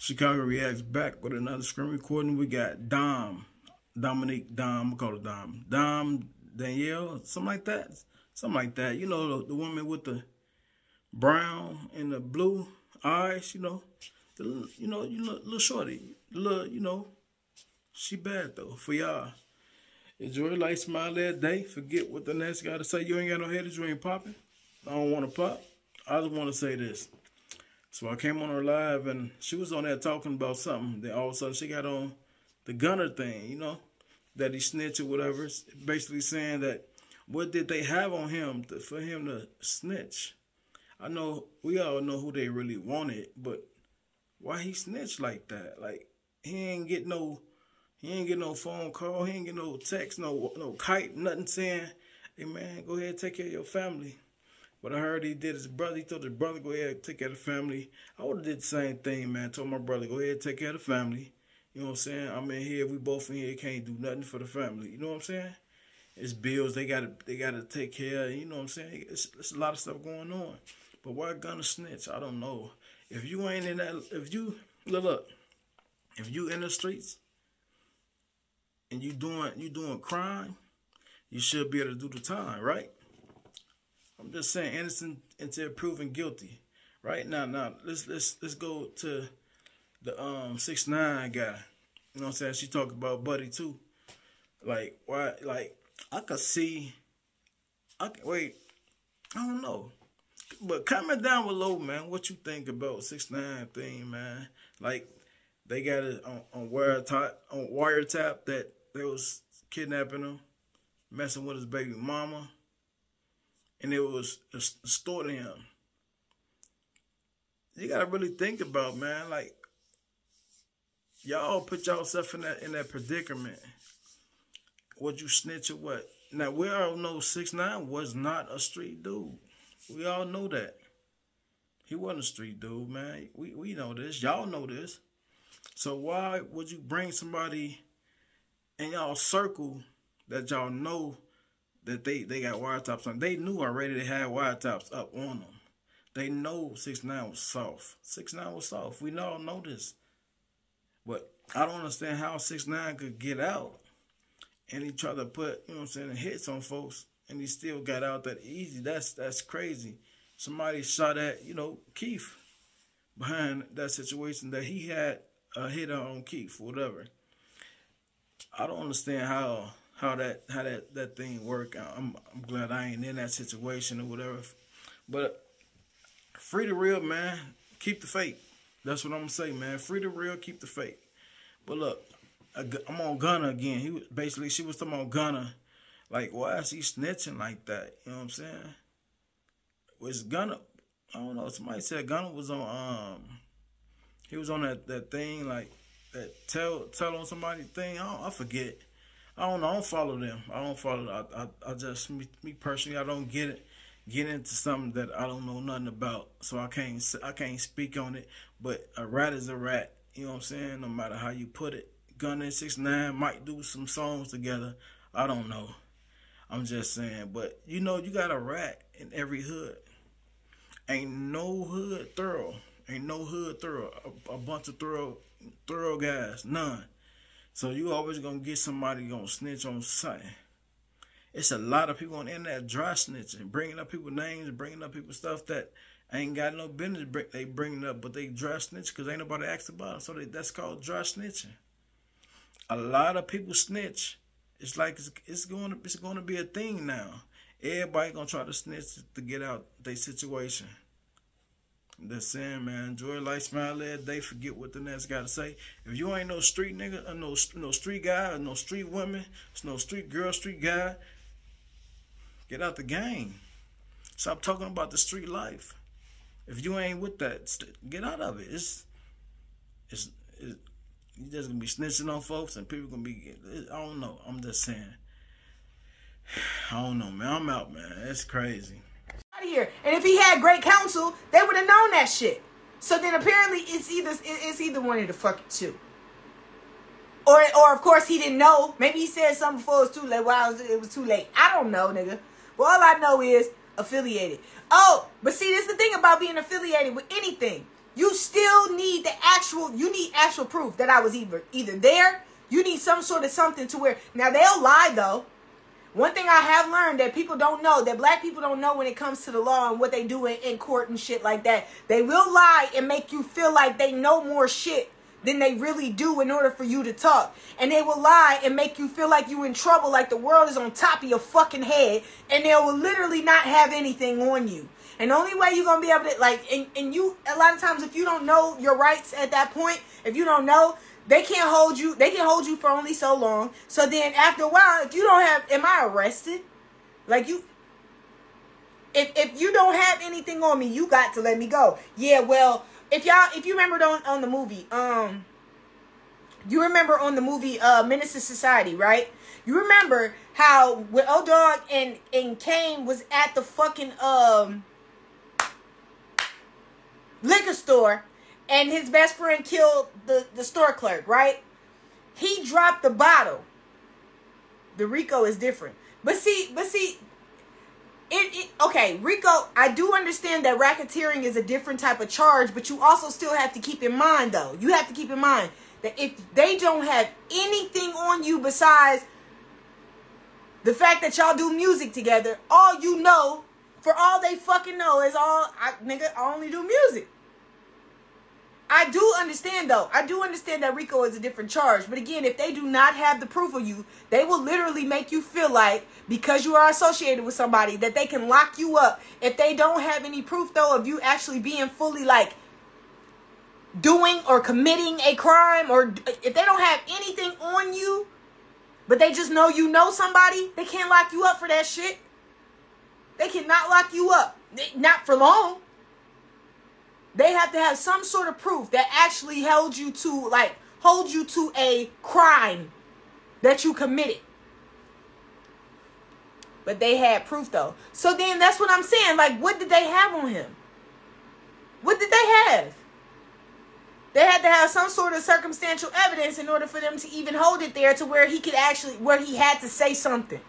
Chicago reacts back with another screen recording. We got Dominique Danielle, something like that. You know, the woman with the brown and the blue eyes. You know, little shorty, she bad though. For y'all, enjoy life, smile that day. Forget what the next guy to say. You ain't got no headers, you ain't popping. I don't want to pop. I just want to say this. So I came on her live and she was on there talking about something. Then all of a sudden she got on the Gunner thing, you know, that he snitched or whatever. Basically saying that what did they have on him for him to snitch? I know we all know who they really wanted, but why he snitched like that? Like he ain't get no phone call, he ain't get no text, no kite, nothing saying, hey man, go ahead and take care of your family. But I heard he did his brother. He told his brother, go ahead and take care of the family. I would have did the same thing, man. Told my brother, go ahead and take care of the family. You know what I'm saying? I'm in here. We both in here. Can't do nothing for the family. You know what I'm saying? It's bills. They gotta take care of. You know what I'm saying? It's a lot of stuff going on. But why gonna snitch? I don't know. If you ain't in that, if you in the streets and you doing crime, you should be able to do the time, right? I'm just saying, innocent until proven guilty. Right now, let's go to the 6ix9ine guy. You know what I'm saying? She talked about Buddy too. Like why? Like I could see. I don't know. But comment down below, man, what you think about 6ix9ine thing, man. Like they got it on wiretap that they was kidnapping him, messing with his baby mama. And it was extorting him. You gotta really think about, man. Like y'all put yourself in that predicament. Would you snitch or what? Now we all know 6ix9ine was not a street dude. We all know that. He wasn't a street dude, man. We know this. Y'all know this. So why would you bring somebody in y'all circle that y'all know that they got wiretaps on? They knew already they had wiretaps up on them. They know 6ix9ine was soft. 6ix9ine was soft. We all know this. But I don't understand how 6ix9ine could get out and he tried to put, you know what I'm saying, hits on folks and he still got out that easy. That's crazy. Somebody shot at, Keith behind that situation that he had a hit on Keith, whatever. I don't understand how that thing work. I'm glad I ain't in that situation or whatever. But free the real, man. Keep the fake. That's what I'm gonna say, man. Free the real, keep the fake. But look, I'm on Gunner again. She was talking about Gunner. Like, why is he snitching like that? You know what I'm saying? Was Gunner? I don't know. Somebody said Gunner was on. He was on that thing, like that tell on somebody thing. I forget. I don't know. I don't follow them. I don't follow. I just me personally. I don't get into something that I don't know nothing about. So I can't speak on it. But a rat is a rat. You know what I'm saying? No matter how you put it. Gunner and 6ix9ine might do some songs together. I don't know. I'm just saying. But you got a rat in every hood. Ain't no hood thorough. Ain't no hood thorough. A bunch of thorough guys. None. So you always gonna get somebody gonna snitch on something. It's a lot of people on the internet dry snitching, bringing up people's names, bringing up people's stuff that ain't got no business. They bringing up, but they dry snitch because ain't nobody asked about it. So that's called dry snitching. A lot of people snitch. It's like it's going to be a thing now. Everybody gonna try to snitch to get out their situation. That's saying, man, enjoy life, smile every day, forget what the next got to say. If you ain't no street nigga, or no street guy, or no street woman, no street girl, street guy, get out the game. Stop talking about the street life. If you ain't with that, get out of it. You just gonna be snitching on folks, and people gonna be. I don't know. I'm just saying. I don't know, man. I'm out, man. It's crazy. Out of here. And if he had great counsel, they would have known that shit. So then apparently it's either one of the fucking two. Or of course he didn't know. Maybe he said something before it was too late. Well, it was too late. I don't know, nigga. But all I know is affiliated. Oh, but see, this is the thing about being affiliated with anything. you still need you need actual proof that I was either there. You need some sort of something to where, now they'll lie though. One thing I have learned that people don't know, that black people don't know when it comes to the law and what they do in court and shit like that. They will lie and make you feel like they know more shit than they really do in order for you to talk. And they will lie and make you feel like you're in trouble, like the world is on top of your fucking head, and they will literally not have anything on you. And the only way you're going to be able to, like, and you, a lot of times if you don't know your rights at that point, if you don't know, they can't hold you. They can hold you for only so long. So then after a while, if you don't have, am I arrested? Like you, if you don't have anything on me, you got to let me go. Yeah, well, if you remember on the movie, you remember on the movie Menace to Society, right? You remember how when O-Dog and Kane was at the fucking liquor store, and his best friend killed the store clerk, right? He dropped the bottle. The RICO is different. But see, okay, RICO, I do understand that racketeering is a different type of charge, but you also still have to keep in mind, though. You have to keep in mind that if they don't have anything on you besides the fact that y'all do music together, all you know, for all they fucking know is I only do music. I do understand, though. I do understand that RICO is a different charge. But again, if they do not have the proof of you, they will literally make you feel like, because you are associated with somebody, that they can lock you up. If they don't have any proof, though, of you actually being fully, like, doing or committing a crime, or if they don't have anything on you, but they just know you know somebody, they can't lock you up for that shit. They cannot lock you up. Not for long. They have to have some sort of proof that actually hold you to a crime that you committed. But they had proof, though. So then that's what I'm saying. Like, what did they have on him? What did they have? They had to have some sort of circumstantial evidence in order for them to even hold it there to where he had to say something.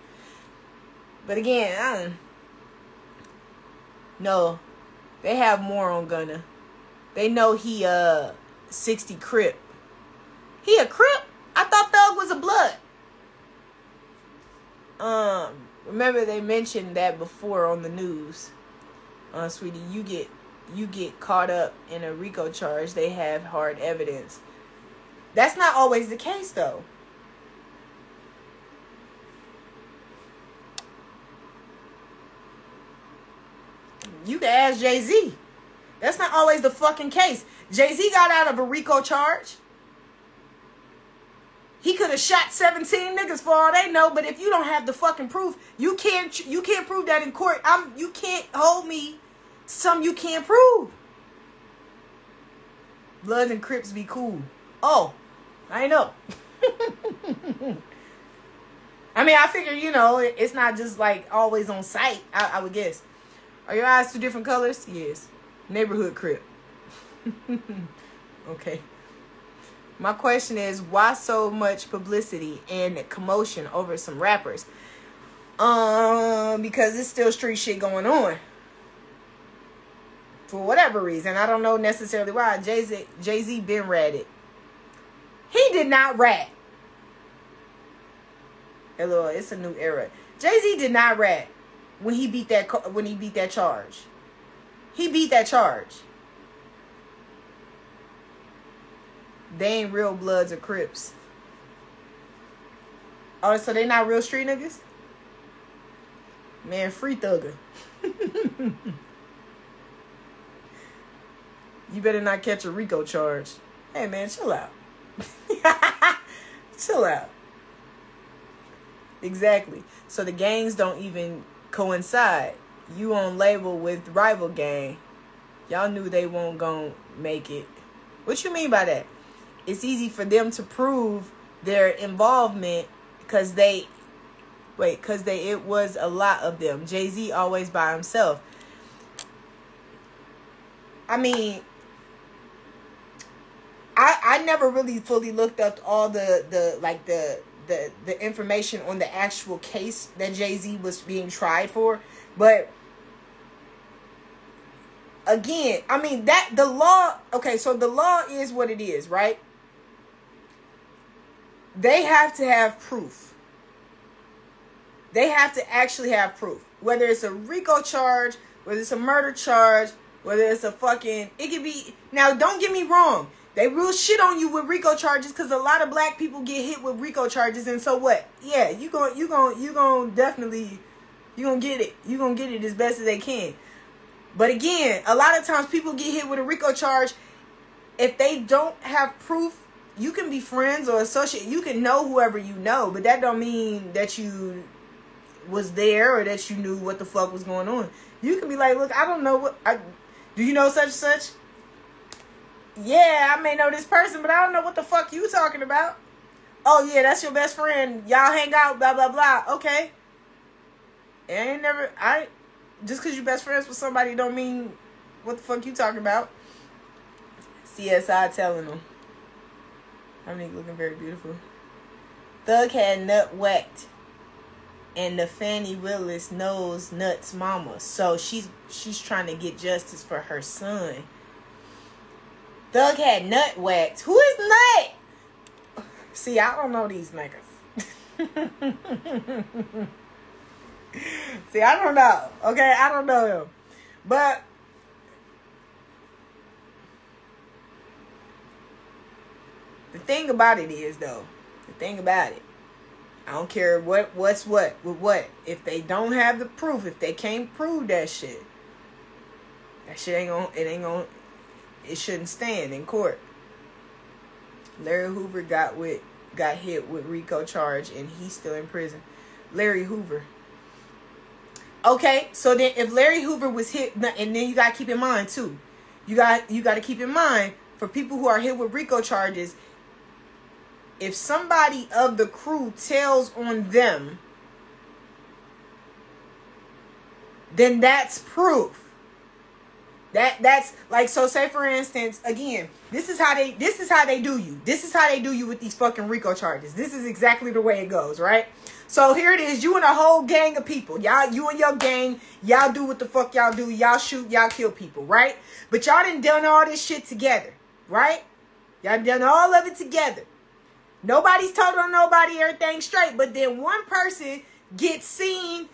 But again, no, they have more on Gunna. They know he 60 Crip. He a Crip? I thought Thug was a Blood. Remember they mentioned that before on the news. Sweetie, you get caught up in a RICO charge, they have hard evidence. That's not always the case, though. You can ask Jay-Z. That's not always the fucking case. Jay-Z got out of a RICO charge. He could have shot 17 niggas for all they know, but if you don't have the fucking proof, you can't prove that in court. You can't hold me to something you can't prove. Bloods and Crips be cool. Oh, I know. I mean, I figure, it's not just like always on sight, I would guess. Are your eyes two different colors? Yes. Neighborhood Crip. Okay. My question is, why so much publicity and commotion over some rappers? Because it's still street shit going on. For whatever reason. I don't know necessarily why. Jay-Z been ratted. He did not rat. Hello, it's a new era. Jay-Z did not rat when he beat that charge. He beat that charge. They ain't real Bloods or Crips. Oh, so they not real street niggas? Man, free Thugger. You better not catch a RICO charge. Hey, man, chill out. Chill out. Exactly. So the gangs don't even coincide. You on label with rival gang. Y'all knew they won't gon' make it. What you mean by that? It's easy for them to prove their involvement because it was a lot of them. Jay-Z always by himself. I mean, I never really fully looked up all the information on the actual case that Jay-Z was being tried for, but again, I mean, that the law, okay, so the law is what it is, right? They have to have proof. They have to actually have proof. Whether it's a RICO charge, whether it's a murder charge, whether it's a fucking, it could be, now don't get me wrong. They real shit on you with RICO charges because a lot of black people get hit with RICO charges, and so what? Yeah, you gonna definitely, you gonna get it. You gonna get it as best as they can. But again, a lot of times people get hit with a RICO charge. If they don't have proof, you can be friends or associate. You can know whoever you know, but that don't mean that you was there or that you knew what the fuck was going on. You can be like, look, I don't know do you know such and such? Yeah, I may know this person, but I don't know what the fuck you talking about. Oh yeah, that's your best friend. Y'all hang out, blah blah blah. Okay. Just because you best friends with somebody don't mean what the fuck you talking about. CSI telling them. Dominique looking very beautiful. Thug had nut whacked, and the Fannie Willis knows Nut's mama, so she's trying to get justice for her son. Thug had nut whacked. Who is Nut? See, I don't know these niggas. See, I don't know. Okay, I don't know him. But the thing about it is, though, I don't care what's what with what. If they don't have the proof, if they can't prove that shit it shouldn't stand in court. Larry Hoover got hit with RICO charge and he's still in prison. Larry Hoover. Okay, so then if Larry Hoover was hit, and then you gotta keep in mind too, you gotta keep in mind for people who are hit with RICO charges, if somebody of the crew tells on them, then that's proof. That's like, so say for instance, again, this is how they do you. This is how they do you with these fucking RICO charges. This is exactly the way it goes, right? So here it is, you and a whole gang of people. You and your gang, y'all do what the fuck y'all do. Y'all shoot, y'all kill people, right? But y'all done all this shit together, right? Y'all done all of it together. Nobody's told on nobody, everything straight. But then one person gets seen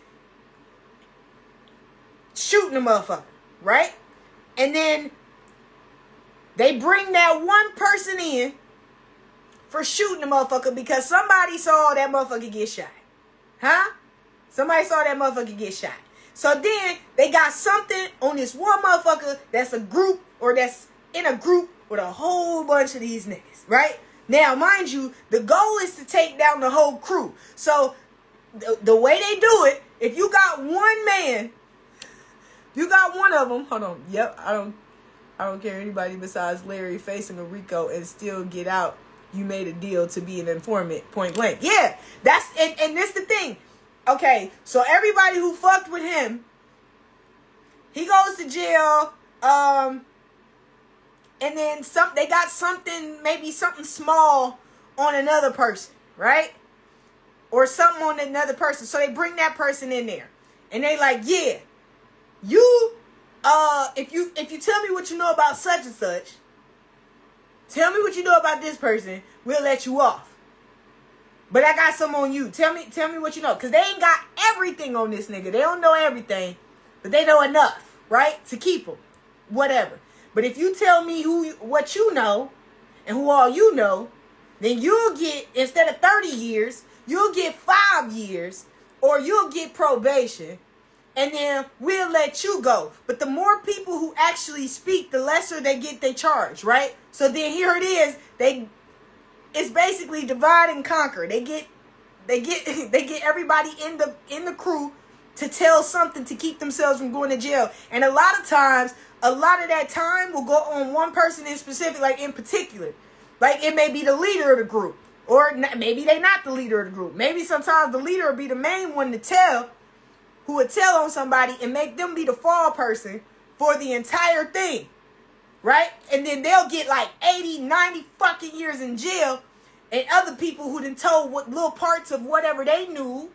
shooting a motherfucker, right? And then they bring that one person in for shooting a motherfucker because somebody saw that motherfucker get shot. Huh? Somebody saw that motherfucker get shot. So then they got something on this one motherfucker that's a group, or that's in a group with a whole bunch of these niggas, right? Now, mind you, the goal is to take down the whole crew. So the way they do it, if you got one man, you got one of them. Hold on. Yep. I don't care anybody besides Larry facing a RICO and still get out. You made a deal to be an informant, point blank. Yeah. That's, and that's the thing. Okay. So everybody who fucked with him, he goes to jail. And then they got something, maybe something small on another person, right? Or something on another person. So they bring that person in there. And they like, yeah. You, if you tell me what you know about such and such, tell me what you know about this person, we'll let you off. But I got some on you. Tell me what you know. Because they ain't got everything on this nigga. They don't know everything, but they know enough, right? To keep them. Whatever. But if you tell me what you know, and who all you know, then you'll get, instead of 30 years, you'll get 5 years, or you'll get probation. And then we'll let you go. But the more people who actually speak, the lesser they get they charge, right? So then here it is. It's basically divide and conquer. They get everybody in the crew to tell something to keep themselves from going to jail. And a lot of times, a lot of that time will go on one person in specific, like in particular. Like it may be the leader of the group, or maybe they not the leader of the group. Maybe sometimes the leader will be the main one to tell, who would tell on somebody and make them be the fall person for the entire thing, right? And then they'll get like 80, 90 fucking years in jail, and other people who done told what little parts of whatever they knew,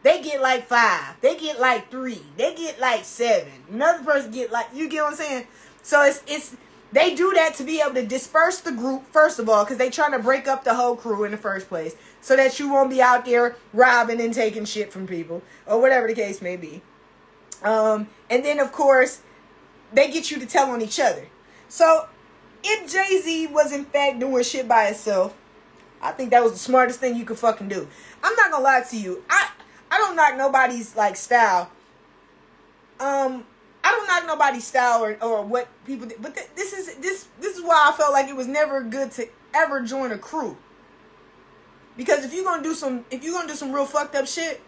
they get like 5. They get like 3. They get like 7. Another person get like, you get what I'm saying? So it's they do that to be able to disperse the group, first of all, because they trying to break up the whole crew in the first place, so that you won't be out there robbing and taking shit from people, or whatever the case may be. And then, of course, they get you to tell on each other. So, if Jay-Z was in fact doing shit by himself, I think that was the smartest thing you could fucking do. I'm not gonna lie to you. I don't knock nobody's, like, style. I don't knock nobody's style or what people did. But this is why I felt like it was never good to ever join a crew. Because if you're gonna do some real fucked up shit,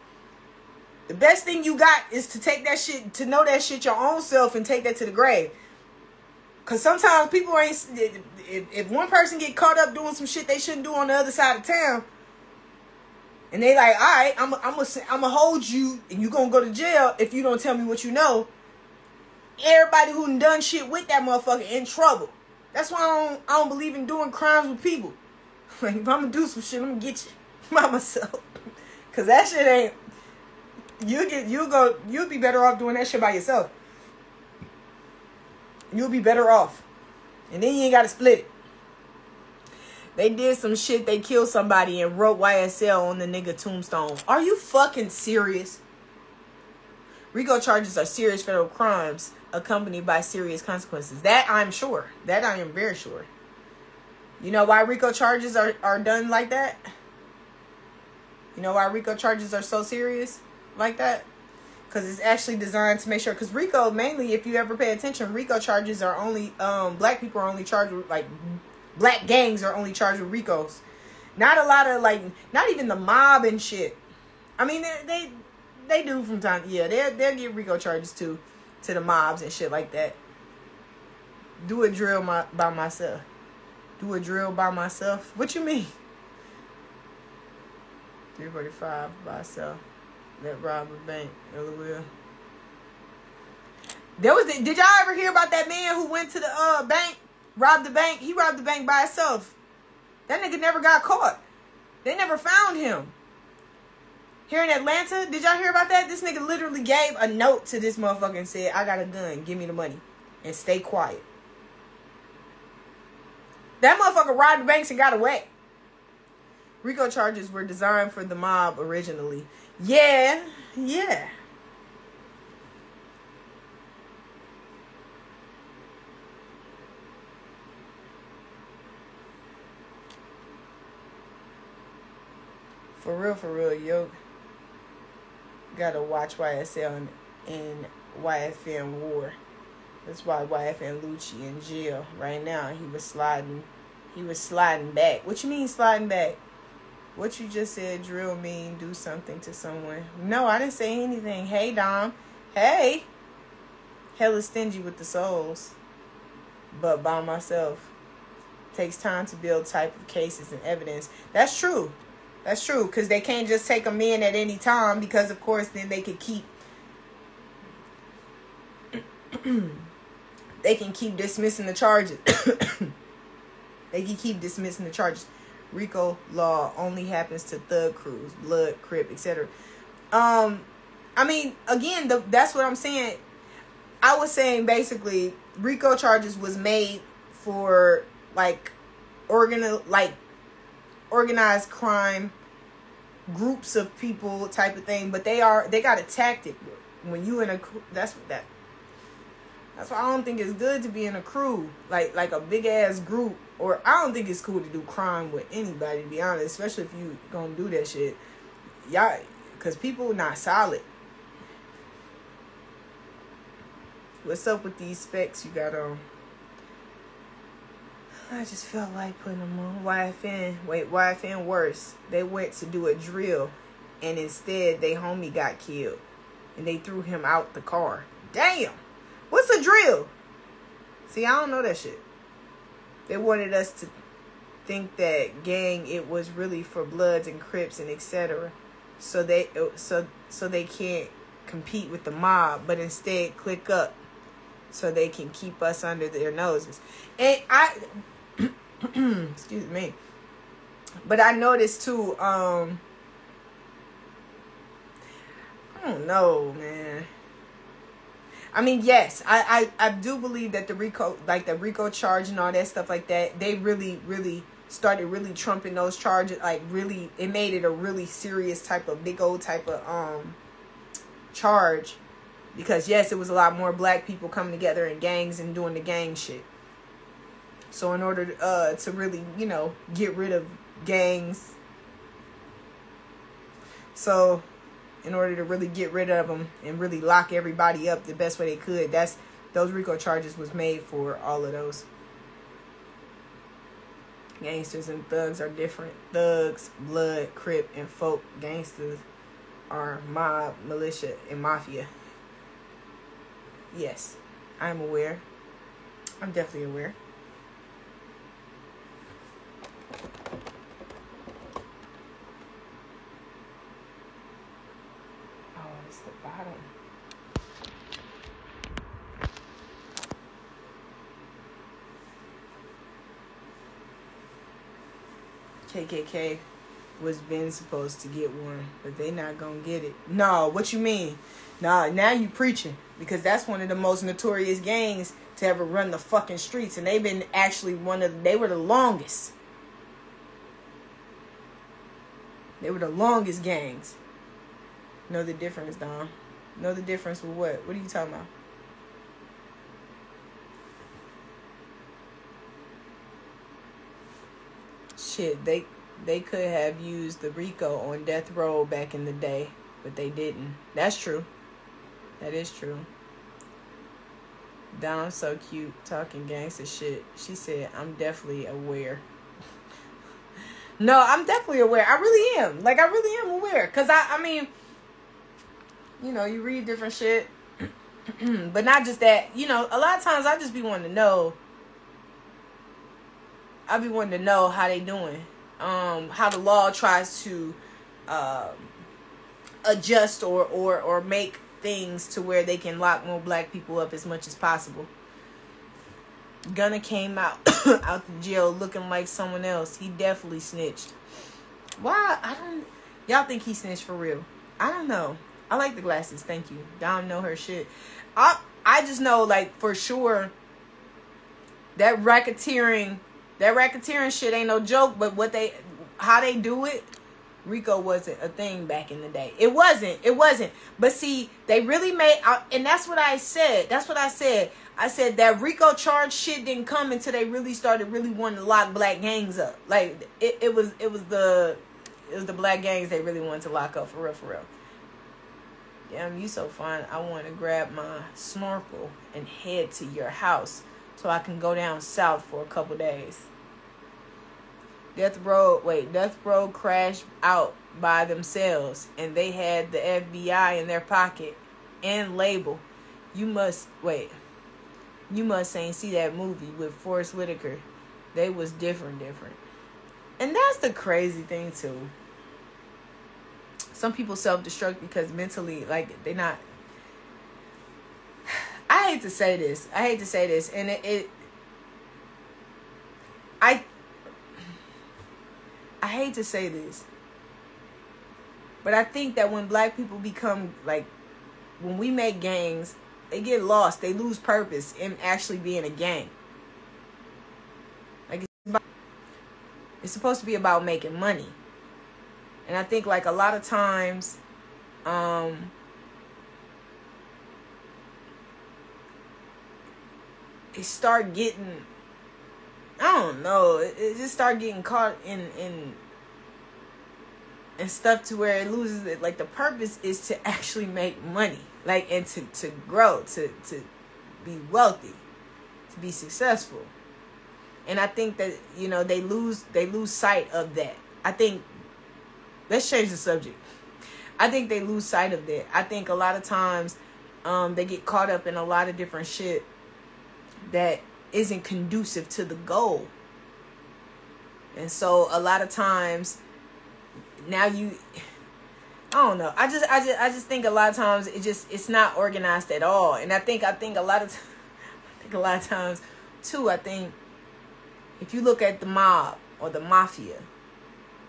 the best thing you got is to take that shit, to know that shit your own self and take that to the grave. Because sometimes people ain't, if one person get caught up doing some shit they shouldn't do on the other side of town, and they like, all right, I'm gonna hold you and you gonna go to jail if you don't tell me what you know. Everybody who done shit with that motherfucker in trouble. That's why I don't believe in doing crimes with people. Like, if I'm gonna do some shit, I'm gonna get you by myself. Cause that shit ain't, you'll be better off doing that shit by yourself. You'll be better off. And then you ain't gotta split it. They did some shit, they killed somebody and wrote YSL on the nigga tombstone. Are you fucking serious? RICO charges are serious federal crimes accompanied by serious consequences. That I'm sure. That I am very sure. You know why RICO charges are done like that? You know why RICO charges are so serious like that? Because it's actually designed to make sure. Because RICO, mainly, if you ever pay attention, RICO charges are only, black people are only charged with, like, black gangs are only charged with RICOs. Not a lot of, like, not even the mob and shit. I mean, they do from time, yeah, they'll get RICO charges too, to the mobs and shit like that. Do a drill by myself. Do a drill by myself? What you mean? 345 by myself. Let rob a bank. LOL. Did y'all ever hear about that man who went to the bank, robbed the bank? He robbed the bank by himself. That nigga never got caught. They never found him. Here in Atlanta, did y'all hear about that? This nigga literally gave a note to this motherfucker and said, I got a gun, give me the money, and stay quiet. That motherfucker robbed the banks and got away. RICO charges were designed for the mob originally. Yeah. For real, yo. Gotta watch YSL and YFN War. That's why YFN Lucci in jail right now. He was sliding back. What you mean sliding back? What you just said, drill mean do something to someone. No, I didn't say anything. Hey, Dom. Hey. Hella stingy with the souls. But by myself. Takes time to build type of cases and evidence. That's true. That's true. Because they can't just take them in at any time. Because, of course, then they could keep... they can keep dismissing the charges. They can keep dismissing the charges. RICO law only happens to thug crews, blood, crip, etc. I mean, again, that's what I'm saying. I was saying basically, RICO charges was made for like organized crime groups of people type of thing, but they got a tactic when you in a that's why I don't think it's good to be in a crew like a big ass group. Or I don't think it's cool to do crime with anybody, to be honest, especially if you gonna do that shit. Y'all, because people not solid. What's up with these specs you got on? I just felt like putting them on. YFN worse. They went to do a drill, and instead they homie got killed, and they threw him out the car. Damn, what's a drill? See, I don't know that shit. They wanted us to think that gang, it was really for Bloods and Crips and etc. So they can't compete with the mob, but instead click up so they can keep us under their noses. And I excuse me. But I noticed too, don't know, man. I mean, yes, I do believe that the RICO charge and all that stuff like that, they really started really trumping those charges. Like, really, it made it a really serious type of big old type of charge, because yes, it was a lot more black people coming together in gangs and doing the gang shit. So in order to really, you know, get rid of gangs, so in order to really get rid of them and really lock everybody up the best way they could, those RICO charges was made for all of those. Gangsters and thugs are different. Thugs, blood, crip, and folk. Gangsters are mob, militia, and mafia. Yes, I'm aware. I'm definitely aware. The bottom. KKK was been supposed to get one, but they not gonna get it. No, what you mean? Nah, now you preaching, because that's one of the most notorious gangs to ever run the fucking streets, and they've been actually they were the longest. They were the longest gangs. Know the difference, Dom. Know the difference with what? What are you talking about? Shit, they could have used the RICO on death row back in the day, but they didn't. That's true. That is true. Dom's so cute, talking gangster shit. She said, I'm definitely aware. No, I'm definitely aware. I really am. Like, I really am aware. Because, I mean... You know, you read different shit. But not just that. You know, a lot of times I just be wanting to know. I be wanting to know how they doing. How the law tries to adjust or make things to where they can lock more black people up as much as possible. Gunna came out the jail looking like someone else. He definitely snitched. Why? Y'all think he snitched for real? I don't know. I like the glasses. Thank you. Dom know her shit. I just know, like, for sure, that racketeering shit ain't no joke. But how they do it, RICO wasn't a thing back in the day. It wasn't. But see, they really made, and that's what I said. I said that RICO charge shit didn't come until they really started wanting to lock black gangs up. Like, it was the black gangs they really wanted to lock up, for real. Damn, you so fine. I want to grab my snorkel and head to your house so I can go down south for a couple days. Death Row crashed out by themselves, and they had the FBI in their pocket and label. You must ain't see that movie with Forrest Whitaker. They was different. And that's the crazy thing too. Some people self-destruct because mentally, like, they're not. I hate to say this, and I hate to say this, but I think that when black people become, like, when we make gangs, they get lost. They lose purpose in actually being a gang. Like, it's supposed to be about making money. And I think, like, a lot of times, it start getting, I don't know, it just start getting caught in stuff to where it loses it. Like, the purpose is to actually make money, like, and to grow, to be wealthy, to be successful. And I think that, you know, they lose sight of that. I think, let's change the subject. I think they lose sight of that. I think a lot of times they get caught up in a lot of different shit that isn't conducive to the goal. And so a lot of times now I don't know. I just think a lot of times it's not organized at all. And I think a lot of times too, I think if you look at the mob or the mafia,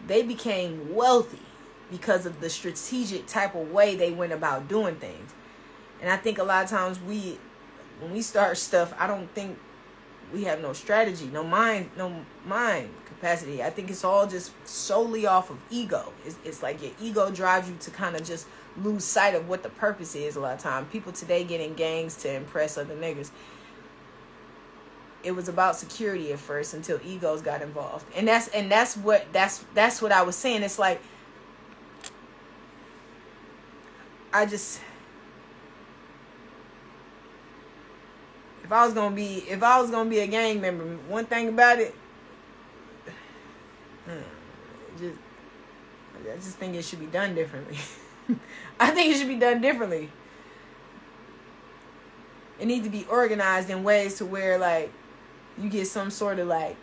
they became wealthy because of the strategic type of way they went about doing things. And I think a lot of times when we start stuff, I don't think we have no strategy, no mind capacity. I think it's all just solely off of ego. It's like your ego drives you to kind of just lose sight of what the purpose is a lot of time. People today get in gangs to impress other niggas. It was about security at first until egos got involved. And that's what I was saying. It's like if I was gonna be a gang member, one thing about it, I just think it should be done differently. I think it should be done differently. It needs to be organized in ways to where, like, you get some sort of, like,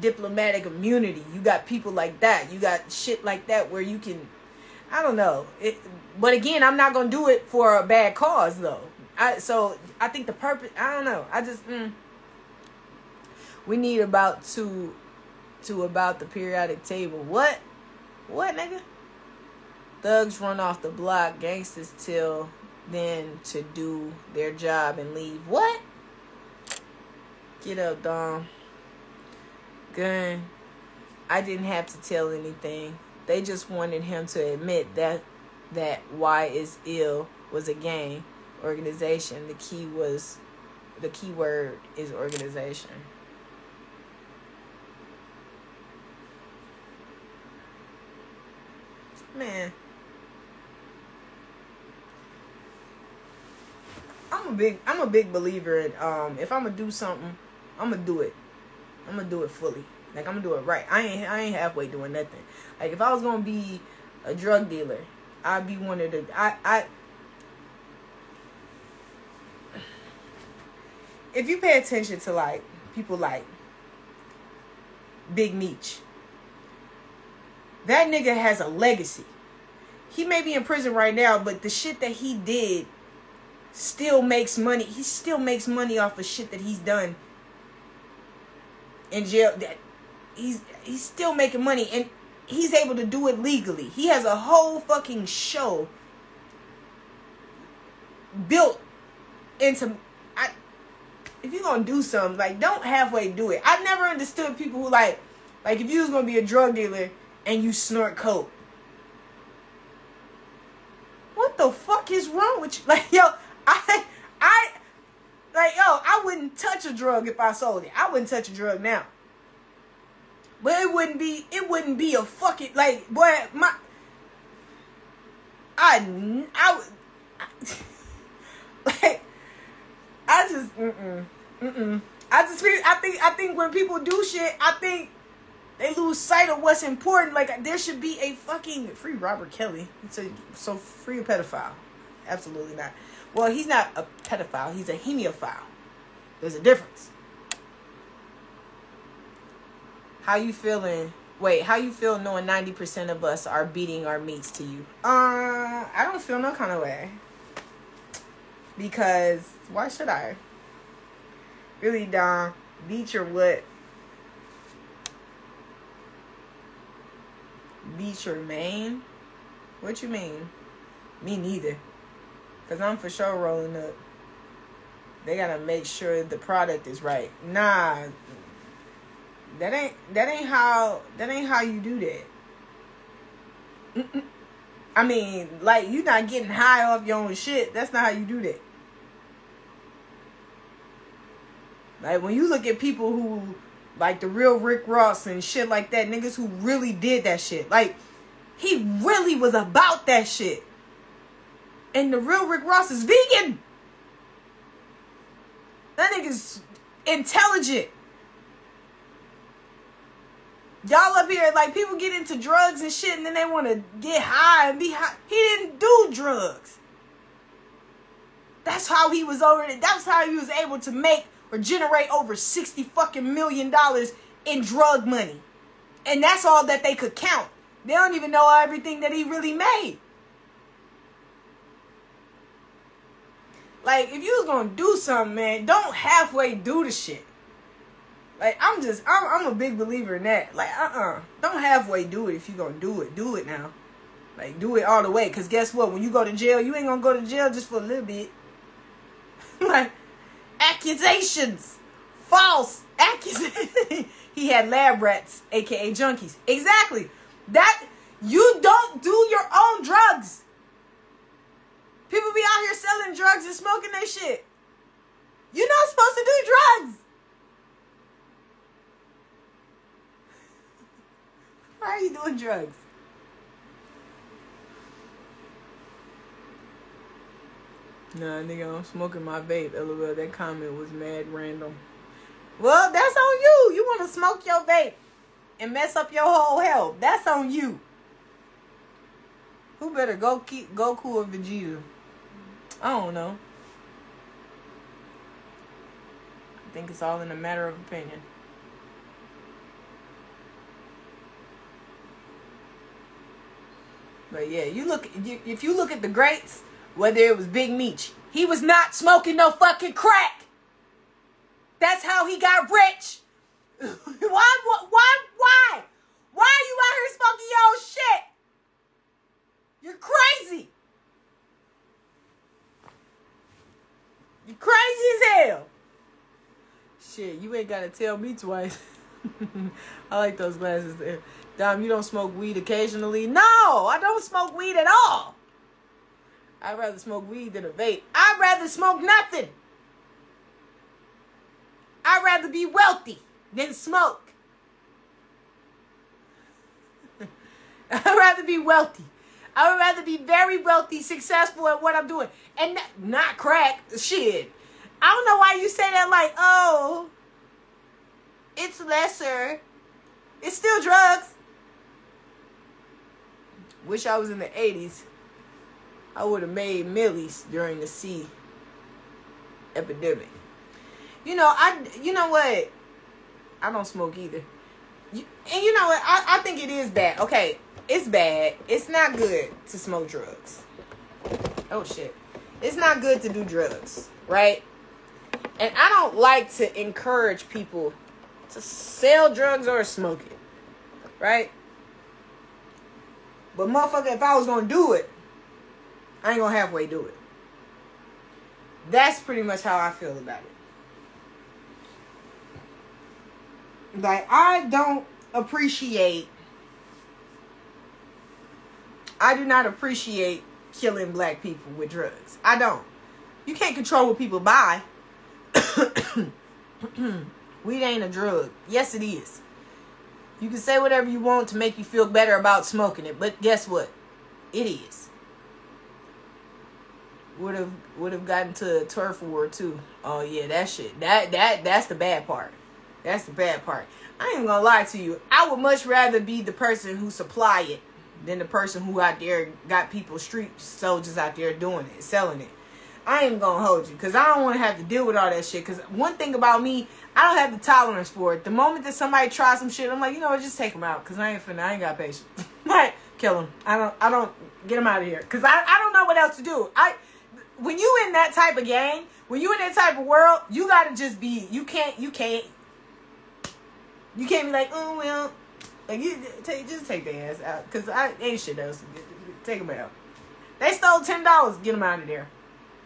diplomatic immunity. You got people like that. You got shit like that where you can, I don't know. But again, I'm not gonna do it for a bad cause, though. So I think the purpose, I don't know. We need about the periodic table. What, nigga? Thugs run off the block. Gangsters tell them to do their job and leave. What? Get up, Dom. Gun. I didn't have to tell anything. They just wanted him to admit that Why Is Ill was a gang organization. The key word is organization. Man, I'm a big believer in if I'm gonna do something, I'm gonna do it. I'm gonna do it fully. Like, I'm gonna do it right. I ain't halfway doing nothing. Like, if I was gonna be a drug dealer, I'd be one of the if you pay attention to, like, people like Big Meech, that nigga has a legacy. He may be in prison right now, but the shit that he did still makes money. He still makes money off of shit that he's done in jail. That he's still making money, and he's able to do it legally. He has a whole fucking show built into. If you're gonna do something, like, don't halfway do it. I never understood people who like if you was gonna be a drug dealer and you snort coke. What the fuck is wrong with you? Like, yo, I wouldn't touch a drug if I sold it. I wouldn't touch a drug now. But it wouldn't be a fucking, like, boy, I think when people do shit, I think they lose sight of what's important. Like, there should be a fucking free Robert Kelly. So free a pedophile. Absolutely not. Well, he's not a pedophile. He's a hemophile. There's a difference. How you feeling? Wait, how you feel knowing 90% of us are beating our meats to you? I don't feel no kind of way. Because why should I? Really, Dom? Beat your what? Beat your main? What you mean? Me neither. Because I'm for sure rolling up. They gotta make sure the product is right. Nah. That ain't how you do that. I mean, like, you not getting high off your own shit. That's not how you do that. Like, when you look at people who, like, the real Rick Ross and shit like that, niggas who really did that shit. Like, he really was about that shit. And the real Rick Ross is vegan. That nigga's intelligent. Y'all up here, like, people get into drugs and shit, and then they want to get high and be high. He didn't do drugs. That's how he was that's how he was able to make or generate over $60 fucking million in drug money. And that's all that they could count. They don't even know everything that he really made. Like, if you was gonna do something, man, don't halfway do the shit. Like, I'm a big believer in that. Like, don't halfway do it if you gonna do it. Do it now. Like, do it all the way. Because guess what? When you go to jail, you ain't gonna go to jail just for a little bit. Like, accusations. False accusations. He had lab rats, a.k.a. junkies. Exactly. That, you don't do your own drugs. People be out here selling drugs and smoking their shit. You're not supposed to do drugs. Why are you doing drugs? Nah, nigga, I'm smoking my vape. LOL, that comment was mad random. Well, that's on you. You want to smoke your vape and mess up your whole health. That's on you. Who better, Goku or Vegeta? I don't know. I think it's all in a matter of opinion. But yeah, if you look at the greats, whether it was Big Meech, he was not smoking no fucking crack. That's how he got rich. Why? Why are you out here smoking your own shit? You're crazy. You're crazy as hell. Shit, you ain't gotta tell me twice. I like those glasses there. Dom, you don't smoke weed occasionally? No, I don't smoke weed at all. I'd rather smoke weed than a vape. I'd rather smoke nothing. I'd rather be wealthy than smoke. I'd rather be wealthy. I would rather be very wealthy, successful at what I'm doing. And not crack. Shit. I don't know why you say that like, oh, it's lesser. It's still drugs. Wish I was in the 80s. I would have made millies during the C epidemic. You know what? I don't smoke either. And you know what? I think it is bad. Okay, it's bad. It's not good to smoke drugs. Oh, shit. It's not good to do drugs, right? And I don't like to encourage people to sell drugs or smoke it, right? But motherfucker, if I was going to do it, I ain't going to halfway do it. That's pretty much how I feel about it. Like, I do not appreciate killing black people with drugs. I don't. You can't control what people buy. Weed ain't a drug. Yes, it is. You can say whatever you want to make you feel better about smoking it, but guess what? It is. Would have gotten to a turf war too. Oh yeah, that shit. That's the bad part. That's the bad part. I ain't gonna lie to you. I would much rather be the person who supply it than the person who out there got people, street soldiers out there doing it, selling it. I ain't gonna hold you because I don't want to have to deal with all that shit. Because one thing about me, I don't have the tolerance for it. The moment that somebody tries some shit, I'm like, you know what, just take them out because I ain't got patience. Like, kill them. I don't get them out of here because I don't know what else to do. When you in that type of gang, when you in that type of world, you gotta just be. You can't be like, oh well, like just take their ass out because I ain't shit else. Take them out. They stole $10. Get them out of there.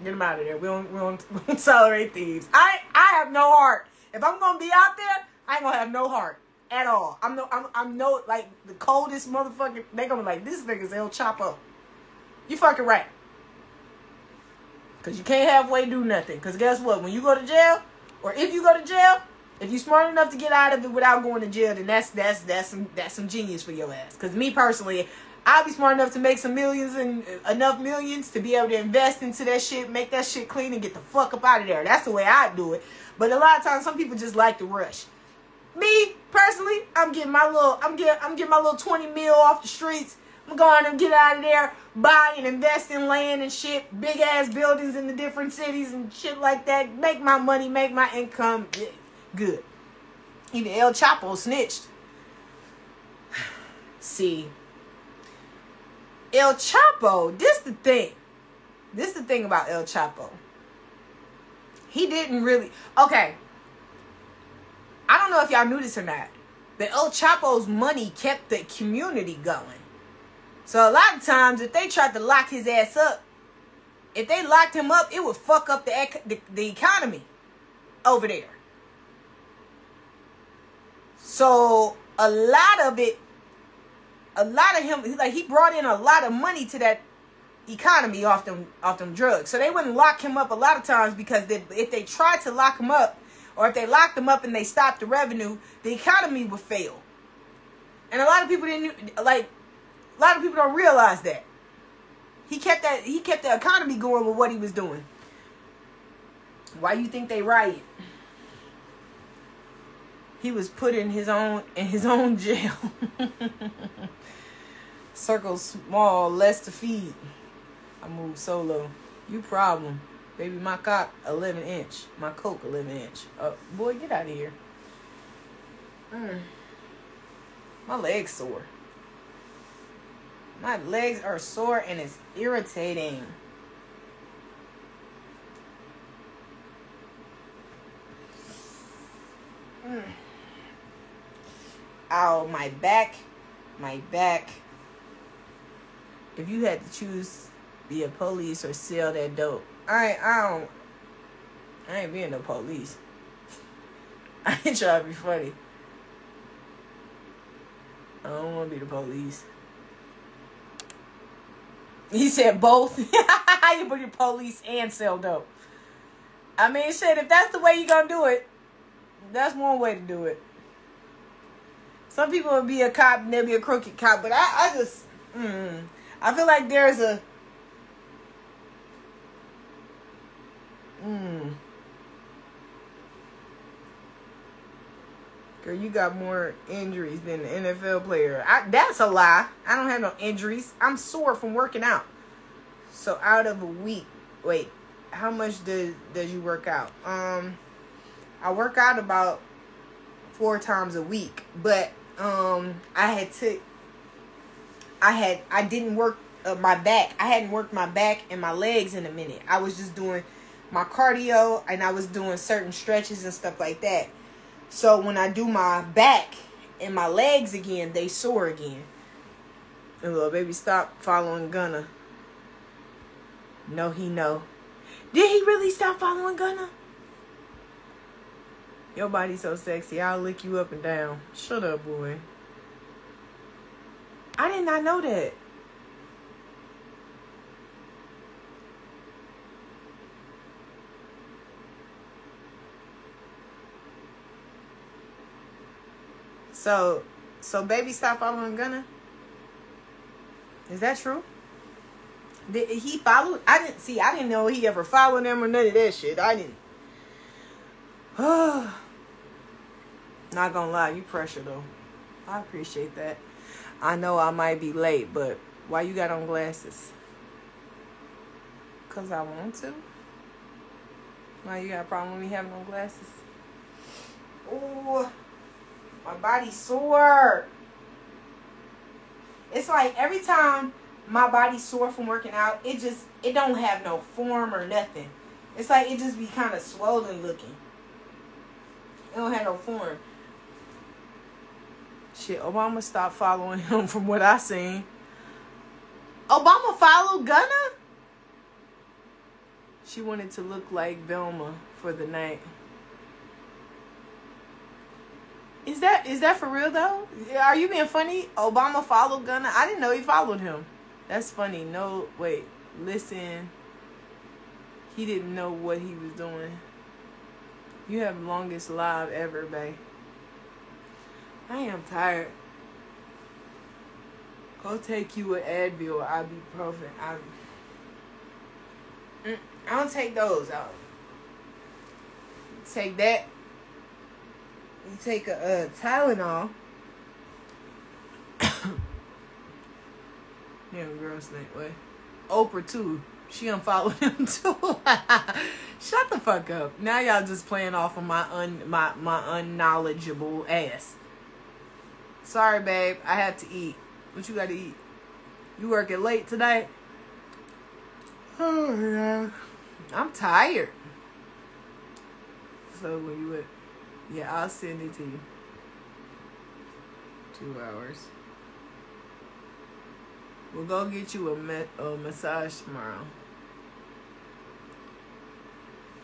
Get them out of there. We don't tolerate thieves. I have no heart. If I'm gonna be out there, I ain't gonna have no heart at all. I'm no like the coldest motherfucker. They gonna be like, this nigga's El Chapo. You fucking right. Cause you can't halfway do nothing. Cause guess what? When you go to jail, or if you go to jail, if you're smart enough to get out of it without going to jail, then that's some genius for your ass. Cause me personally, I'll be smart enough to make some millions and enough millions to be able to invest into that shit, make that shit clean, and get the fuck up out of there. That's the way I do it. But a lot of times, some people just like to rush. Me personally, I'm getting my little 20 mil off the streets. I'm going to get out of there, buy and invest in land and shit, big ass buildings in the different cities and shit like that. Make my money, make my income. Yeah, good. Even El Chapo snitched. See, El Chapo, this the thing. This the thing about El Chapo. He didn't really... Okay. I don't know if y'all knew this or not, but El Chapo's money kept the community going. So a lot of times, if they tried to lock his ass up, if they locked him up, it would fuck up the economy over there. So a lot of him, like, he brought in a lot of money to that economy off them drugs. So they wouldn't lock him up a lot of times, because if they tried to lock him up, or if they locked him up and they stopped the revenue, the economy would fail. And a lot of people don't realize that. He kept the economy going with what he was doing. Why you think they riot? He was put in his own jail. Circle small, less to feed. I move solo. You problem. Baby, my cock 11 inch. My coke 11 inch. Boy, get out of here. My legs sore. My legs are sore and it's irritating. Ow, my back. My back. If you had to choose, be a police or sell that dope. I ain't being no police. I ain't trying to be funny. I don't want to be the police. He said both. You put your police and sell dope. I mean, shit, if that's the way you gonna do it, that's one way to do it. Some people will be a cop and they'll be a crooked cop, but I just, I feel like there's a, Girl, you got more injuries than an NFL player. That's a lie. I don't have no injuries. I'm sore from working out. So out of a week, wait, how much does you work out? I work out about 4 times a week, but I didn't work my back. I hadn't worked my back and my legs in a minute. I was just doing my cardio and I was doing certain stretches and stuff like that. So when I do my back and my legs again, they sore again. And little baby, stop following Gunna. No, he know. Did he really stop following Gunna? Your body's so sexy, I'll lick you up and down. Shut up, boy. I did not know that. So baby stopped following Gunna? Is that true? Did he follow? I didn't know he ever followed him or none of that shit. I didn't. Not gonna lie, you pressure though. I appreciate that. I know I might be late, but why you got on glasses? 'Cause I want to. Why you got a problem with me having on glasses? Oh, my body's sore. It's like every time my body's sore from working out, it don't have no form or nothing. It's like it just be kind of swollen looking. It don't have no form. Shit, Obama stopped following him from what I seen. Obama followed Gunna? She wanted to look like Velma for the night. Is that for real though? Are you being funny? Obama followed Gunna? I didn't know he followed him. That's funny. No, wait. Listen. He didn't know what he was doing. You have longest live ever, babe. I am tired. Go take you an Advil or ibuprofen. I don't take those out. Take that. You take a Tylenol. Yeah, girl, snake way. Oprah too. She unfollowed him too. Shut the fuck up. Now y'all just playing off of my unknowledgeable ass. Sorry, babe. I have to eat. What you got to eat? You working late tonight? Oh yeah. I'm tired. So where you at? Yeah, I'll send it to you. 2 hours. We'll go get you a massage tomorrow.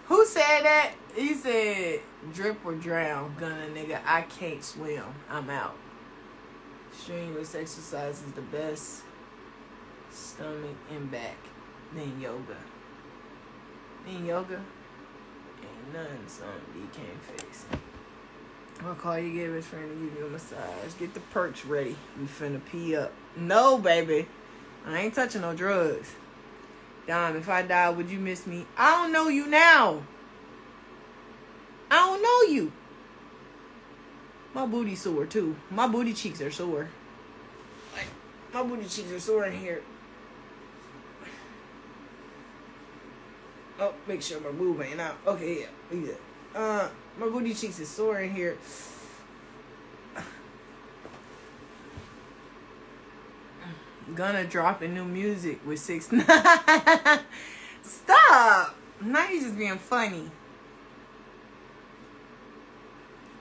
Who said that? He said, drip or drown, gonna nigga. I can't swim. I'm out. Strenuous exercise is the best. Stomach and back. Then yoga. Ain't nothing something you can't fix. I'll call you, get his friend, and give you a massage. Get the perks ready. We finna pee up. No, baby. I ain't touching no drugs. Dom, if I die, would you miss me? I don't know you now. I don't know you. My booty sore, too. My booty cheeks are sore. Like, my booty cheeks are sore in here. Oh, make sure my boob ain't out. Okay, yeah, we good. My booty cheeks is sore in here. Gonna drop in new music with 6ix9ine. Stop! Now you just being funny.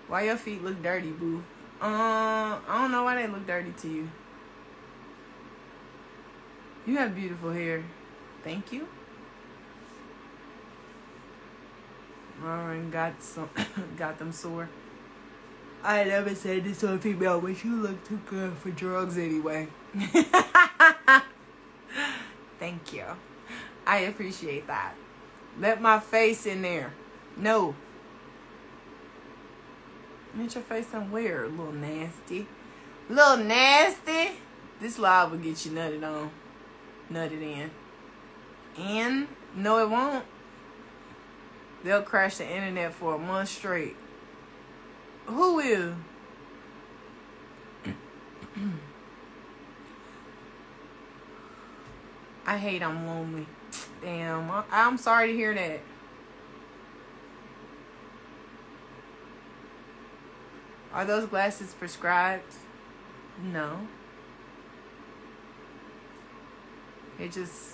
Why your feet look dirty, boo? I don't know why they look dirty to you. You have beautiful hair. Thank you. Lauren got them sore. I never said this to a female, but you look too good for drugs anyway. Thank you. I appreciate that. Let my face in there. No. Get your face somewhere, little nasty. Little nasty. This live will get you nutted on. Nutted in. And no, it won't. They'll crash the internet for a month straight. Who will? I hate I'm lonely. Damn, I'm sorry to hear that. Are those glasses prescribed? No. It just...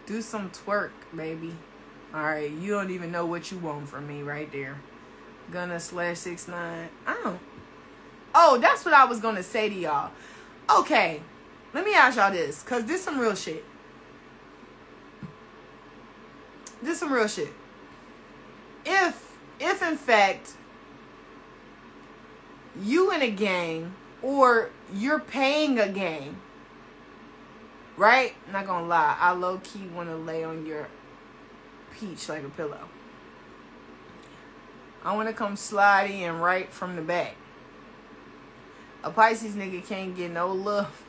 do some twerk, baby. Alright, you don't even know what you want from me right there. Gonna / 6ix9ine. I don't... Oh, that's what I was gonna say to y'all. Okay, let me ask y'all this, because this some real shit. This some real shit. If in fact you in a gang or you're paying a gang, right? Not gonna lie, I low-key want to lay on your peach like a pillow. I want to come slide in right from the back. A Pisces nigga can't get no love.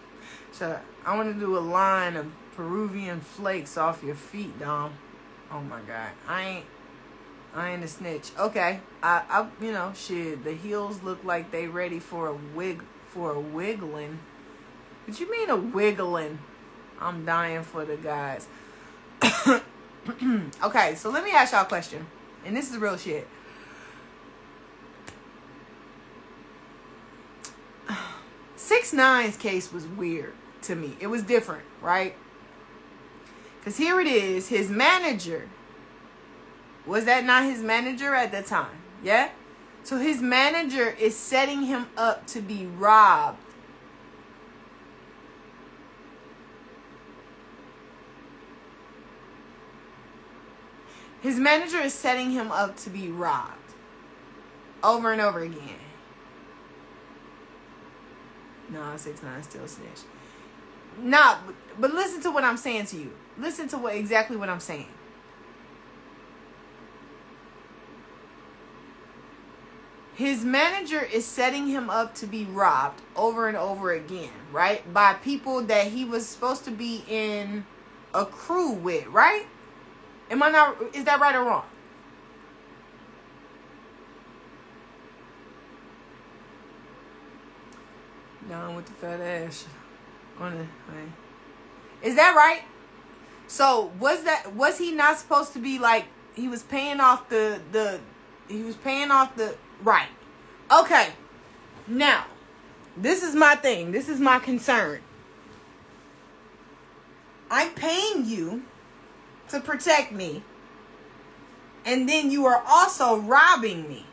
So I want to do a line of Peruvian flakes off your feet, Dom. Oh my God, I ain't a snitch. Okay, I you know, shit. The heels look like they ready for a wiggling. What you mean a wiggling? I'm dying for the guys. Okay, so let me ask y'all a question, and this is real shit. 6ix9ine's case was weird to me. It was different, right? Because here it is, his manager. Was that not his manager at the time? Yeah? So his manager is setting him up to be robbed. His manager is setting him up to be robbed. Over and over again. No, 6ix9ine still snitch. Nah, but listen to what I'm saying to you. Listen to exactly what I'm saying. His manager is setting him up to be robbed over and over again, right? By people that he was supposed to be in a crew with, right? Am I not? Is that right or wrong? Down with the fat ass. Is that right? So was he not supposed to be like, he was paying off the right? Okay. Now, this is my thing. This is my concern. I'm paying you to protect me, and then you are also robbing me.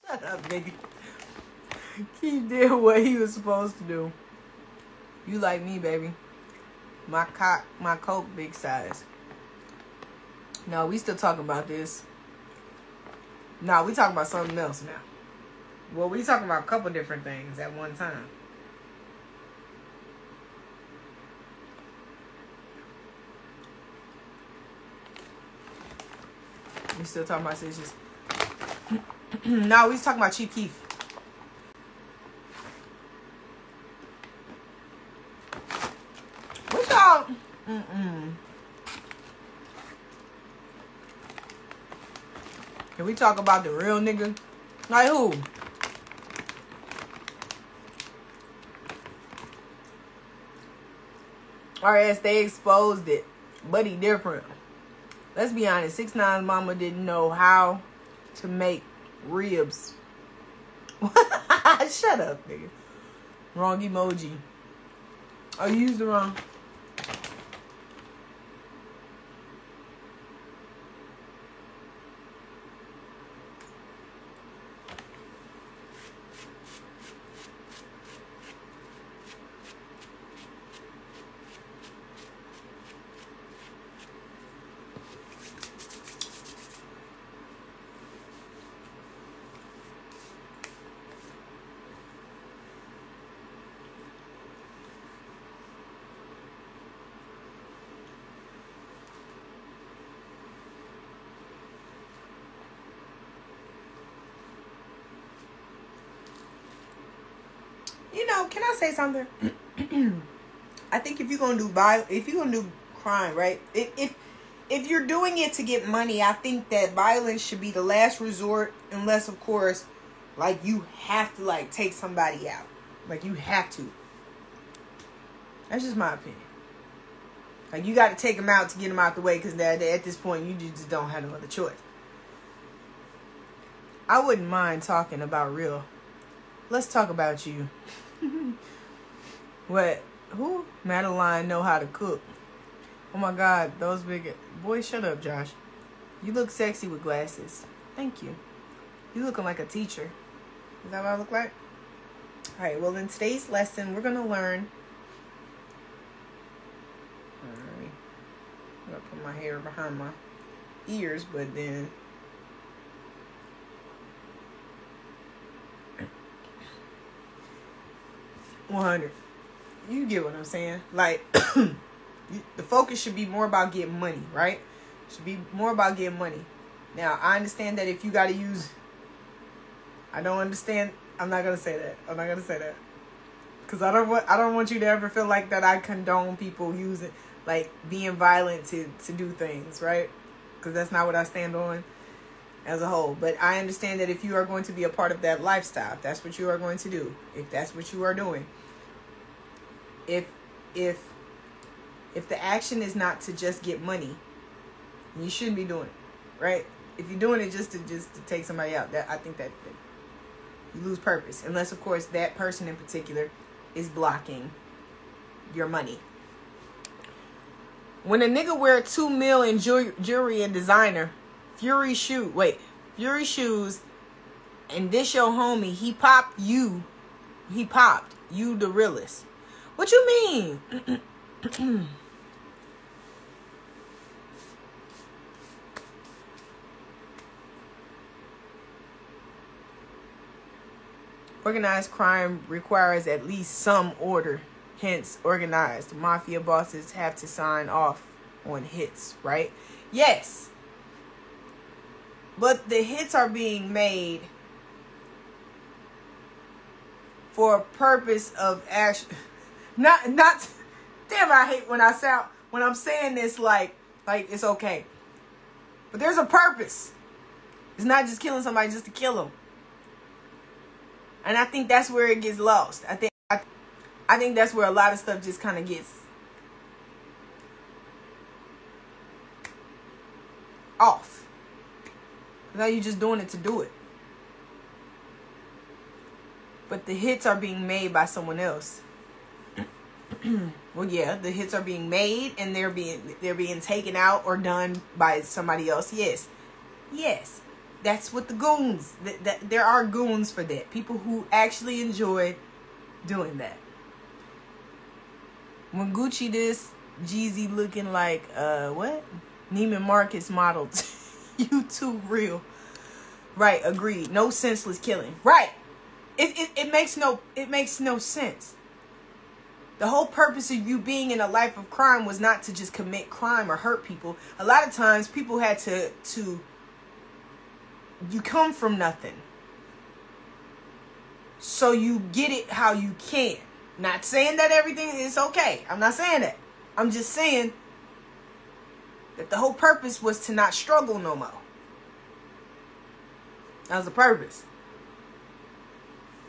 Shut up, baby. He did what he was supposed to do. You like me, baby. My coke big size. No, we still talking about this. No, we talking about something else now. Well, we talking about a couple different things at one time. We still talking about stitches. No, we was talking about Chief Keef. What y'all? Can we talk about the real nigga? Like who? Or as they exposed it. But he different. Let's be honest. 6ix9ine's mama didn't know how to make ribs. Shut up, nigga. Wrong emoji. Oh, you used the wrong. You know, can I say something? I think if you're gonna do crime, right? If you're doing it to get money, I think that violence should be the last resort, unless, of course, like you have to like take somebody out, like you have to. That's just my opinion. Like you got to take them out to get them out the way, because at this point you just don't have no other choice. I wouldn't mind talking about real. Let's talk about you. What? Who? Madeline know how to cook. Oh my God, those big boys. Shut up, Josh. You look sexy with glasses. Thank you. You looking like a teacher. Is that what I look like? All right. Well, in today's lesson, we're gonna learn. I'm gonna put my hair behind my ears, but then. $100. You get what I'm saying? Like, the focus should be more about getting money, right? Should be more about getting money. Now, I understand that if you got to use... I don't understand. I'm not going to say that. I'm not going to say that. Because I don't want you to ever feel like that I condone people using, like, being violent to do things, right? Because that's not what I stand on as a whole. But I understand that if you are going to be a part of that lifestyle, if that's what you are going to do, if that's what you are doing, if the action is not to just get money, you shouldn't be doing it, right? If you're doing it just to take somebody out, that I think that you lose purpose, unless of course that person in particular is blocking your money. When a nigga wear $2 million in jewelry and designer, Fury shoes, and this your homie, he popped you the realest. What you mean? Organized crime requires at least some order, hence organized. Mafia bosses have to sign off on hits, right? Yes. But the hits are being made for a purpose of action. Not damn, I hate when I'm saying this like it's okay. But there's a purpose. It's not just killing somebody just to kill them. And I think that's where it gets lost. I think that's where a lot of stuff just kind of gets off. Now you're just doing it to do it. But the hits are being made by someone else. Well, yeah, the hits are being made and they're being taken out or done by somebody else. Yes, that's what the goons. There are goons for that. People who actually enjoy doing that. When Gucci this, Jeezy looking like what? Neiman Marcus modeled. You too real. Right, agreed. No senseless killing. Right. It makes no sense. The whole purpose of you being in a life of crime was not to just commit crime or hurt people. A lot of times people had to you come from nothing. So you get it how you can. Not saying that everything is okay. I'm not saying that. I'm just saying that the whole purpose was to not struggle no more. That was the purpose.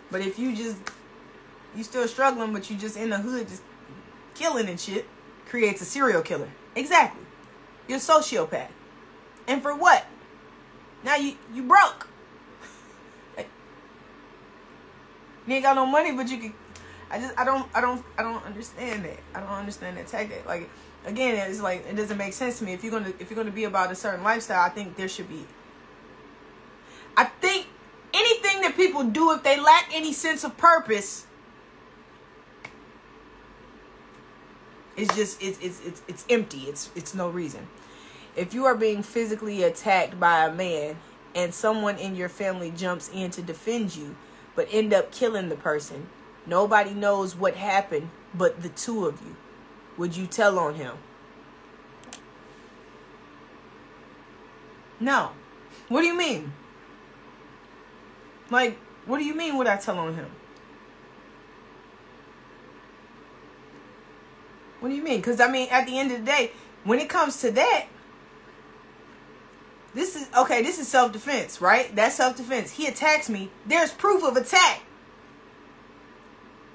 But if you still struggling, but you just in the hood just killing and shit, creates a serial killer. Exactly. You're a sociopath. And for what? Now you broke. You ain't got no money, but you can. I don't understand that. I don't understand that tactic. Like, again, it's like, it doesn't make sense to me. If you're gonna be about a certain lifestyle, I think there should be. I think anything that people do, if they lack any sense of purpose, it's just it's empty. It's no reason. If you are being physically attacked by a man and someone in your family jumps in to defend you, but end up killing the person, nobody knows what happened but the two of you. Would you tell on him? No. What do you mean? Like, what do you mean would I tell on him? What do you mean? Because, I mean, at the end of the day, when it comes to that, this is self-defense, right? That's self-defense. He attacks me. There's proof of attack.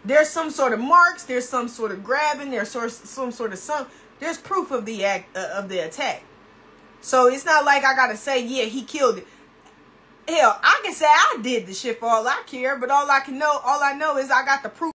There's some sort of marks. There's some sort of grabbing. There's there's proof of the attack. So it's not like I gotta say, yeah, he killed it. Hell, I can say I did the shit for all I care, but all I know is I got the proof.